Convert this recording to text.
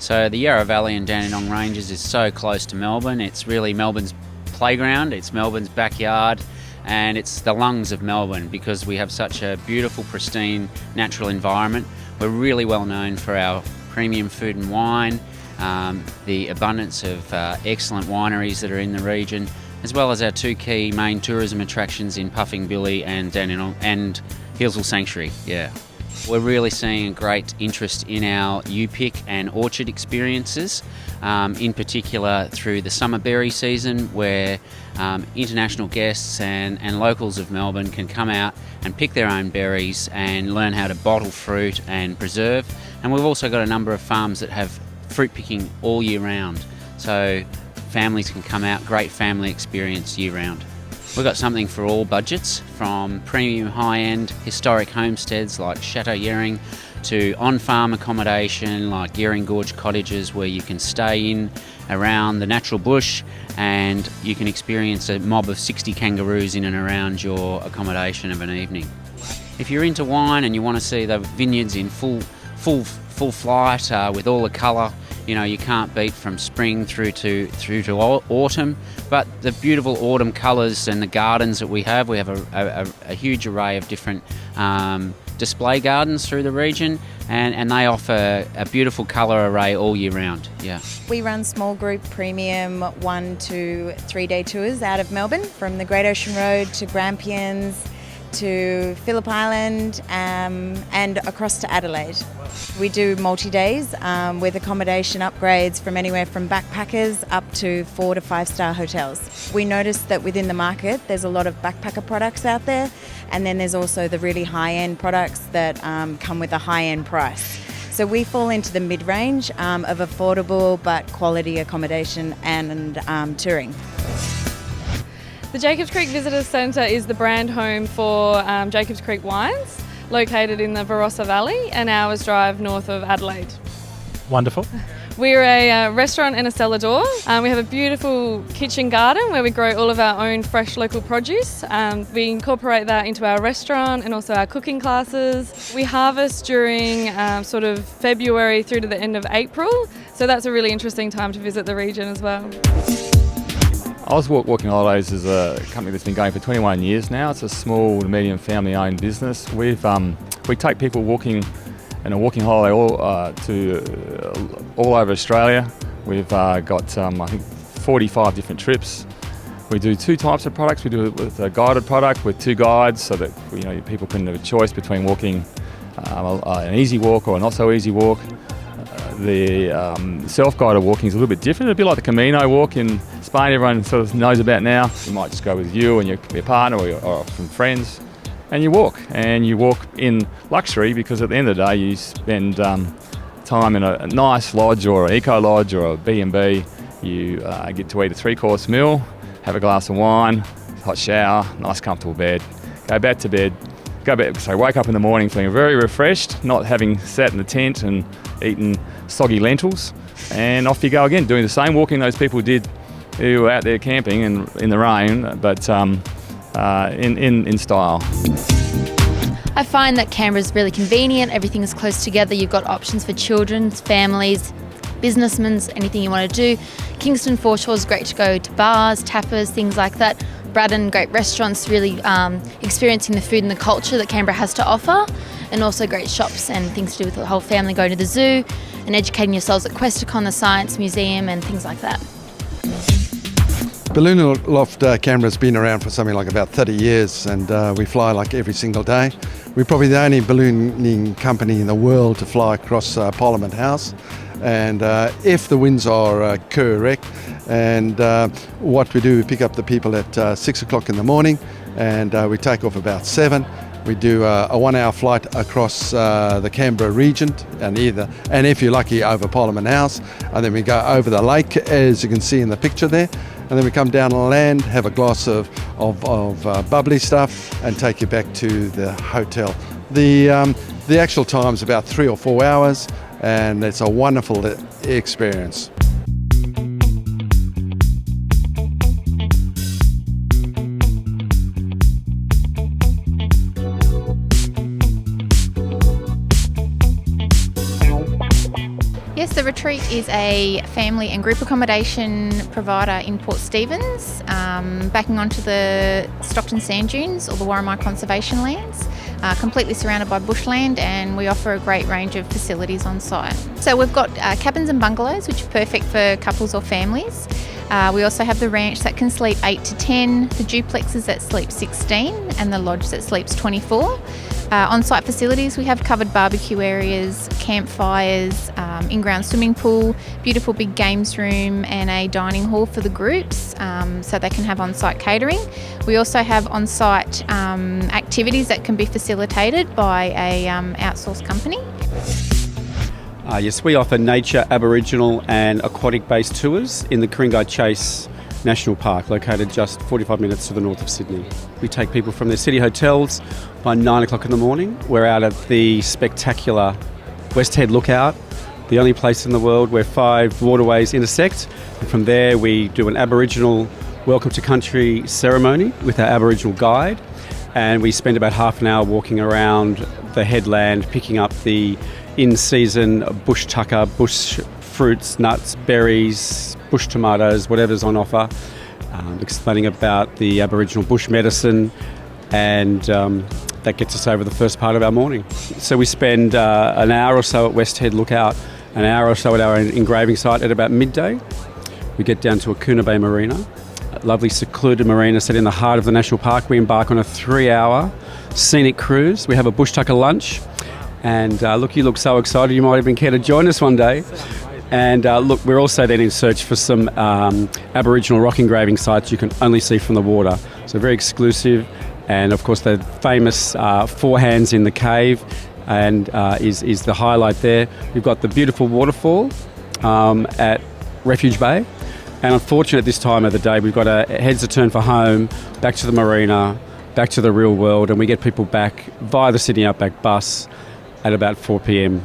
So the Yarra Valley and Dandenong Ranges is so close to Melbourne. It's really Melbourne's playground, it's Melbourne's backyard, and it's the lungs of Melbourne because we have such a beautiful, pristine, natural environment. We're really well known for our premium food and wine, the abundance of excellent wineries that are in the region, as well as our two key main tourism attractions in Puffing Billy and Dandenong and Hillsville Sanctuary. Yeah. We're really seeing a great interest in our U-pick and orchard experiences, in particular through the summer berry season where international guests and locals of Melbourne can come out and pick their own berries and learn how to bottle fruit and preserve. And we've also got a number of farms that have fruit picking all year round, so families can come out, great family experience year round. We've got something for all budgets, from premium high-end historic homesteads like Chateau Yering to on-farm accommodation like Yering Gorge cottages where you can stay in around the natural bush and you can experience a mob of 60 kangaroos in and around your accommodation of an evening. If you're into wine and you want to see the vineyards in full flight with all the colour, you know, you can't beat from spring through to autumn. But the beautiful autumn colours and the gardens that we have a huge array of different display gardens through the region, and they offer a beautiful colour array all year round. Yeah. We run small group premium 1 to 3 day tours out of Melbourne, from the Great Ocean Road to Grampians to Phillip Island and across to Adelaide. We do multi-days with accommodation upgrades from anywhere from backpackers up to 4 to 5 star hotels. We noticed that within the market there's a lot of backpacker products out there, and then there's also the really high-end products that come with a high-end price. So we fall into the mid-range of affordable but quality accommodation and touring. The Jacobs Creek Visitor Centre is the brand home for Jacobs Creek Wines, located in the Barossa Valley, an hour's drive north of Adelaide. Wonderful. We're a restaurant and a cellar door. We have a beautiful kitchen garden where we grow all of our own fresh local produce. We incorporate that into our restaurant and also our cooking classes. We harvest during sort of February through to the end of April, so that's a really interesting time to visit the region as well. Oswald Walking Holidays is a company that's been going for 21 years now. It's a small to medium family-owned business. We take people walking in a walking holiday all over Australia. We've got I think 45 different trips. We do 2 types of products. We do it with a guided product with 2 guides, so that people can have a choice between walking an easy walk or a not so easy walk. The self-guided walking is a little bit different. It'd be like the Camino walk in Spain, everyone sort of knows about now. You might just go with you and your partner or some friends, and you walk in luxury, because at the end of the day you spend time in a nice lodge or an eco lodge or a B&B. You get to eat a 3-course meal, have a glass of wine, hot shower, nice comfortable bed, go back to bed. So wake up in the morning feeling very refreshed, not having sat in the tent and eaten soggy lentils, and off you go again, doing the same walking those people did who were out there camping and in the rain, but in style. I find that Canberra's really convenient. Everything is close together. You've got options for children, families, businessmen, anything you want to do. Kingston Foreshore is great to go to bars, tapas, things like that. Braddon, great restaurants, really experiencing the food and the culture that Canberra has to offer, and also great shops and things to do with the whole family, going to the zoo and educating yourselves at Questacon, the Science Museum and things like that. Balloon Aloft Canberra's been around for something like about 30 years, and we fly like every single day. We're probably the only ballooning company in the world to fly across Parliament House, and if the winds are correct, and what we do, we pick up the people at 6 o'clock in the morning, and we take off about 7. We do a 1-hour flight across the Canberra region, and if you're lucky, over Parliament House, and then we go over the lake, as you can see in the picture there, and then we come down on land, have a glass of bubbly stuff, and take you back to the hotel. The actual time's about 3 or 4 hours, and it's a wonderful experience. Yes, The retreat is a family and group accommodation provider in Port Stephens, backing onto the Stockton Sand Dunes or the Warramai Conservation Lands, completely surrounded by bushland, and we offer a great range of facilities on site. So we've got cabins and bungalows, which are perfect for couples or families. We also have the ranch that can sleep 8 to 10, the duplexes that sleep 16, and the lodge that sleeps 24. On-site facilities, we have covered barbecue areas, campfires, in-ground swimming pool, beautiful big games room, and a dining hall for the groups, so they can have on-site catering. We also have on-site activities that can be facilitated by a outsourced company. Yes, we offer nature, Aboriginal and aquatic-based tours in the Ku-ring-gai Chase National Park, located just 45 minutes to the north of Sydney. We take people from their city hotels by 9 o'clock in the morning. We're out at the spectacular West Head Lookout, the only place in the world where 5 waterways intersect. And from there we do an Aboriginal welcome to country ceremony with our Aboriginal guide, and we spend about half an hour walking around the headland, picking up the in-season bush tucker, bush fruits, nuts, berries, bush tomatoes, whatever's on offer, explaining about the Aboriginal bush medicine, and that gets us over the first part of our morning. So we spend an hour or so at West Head Lookout, an hour or so at our engraving site at about midday. We get down to Akuna Bay Marina, a lovely secluded marina set in the heart of the national park. We embark on a 3-hour scenic cruise. We have a bush tucker lunch. And look, you look so excited, you might even care to join us one day. And look, we're also then in search for some Aboriginal rock engraving sites you can only see from the water. So very exclusive. And of course the famous 4 hands in the cave and is the highlight there. We've got the beautiful waterfall at Refuge Bay. And unfortunately at this time of the day, we've got our heads to turn for home, back to the marina, back to the real world, and we get people back via the Sydney Outback bus at about 4 p.m.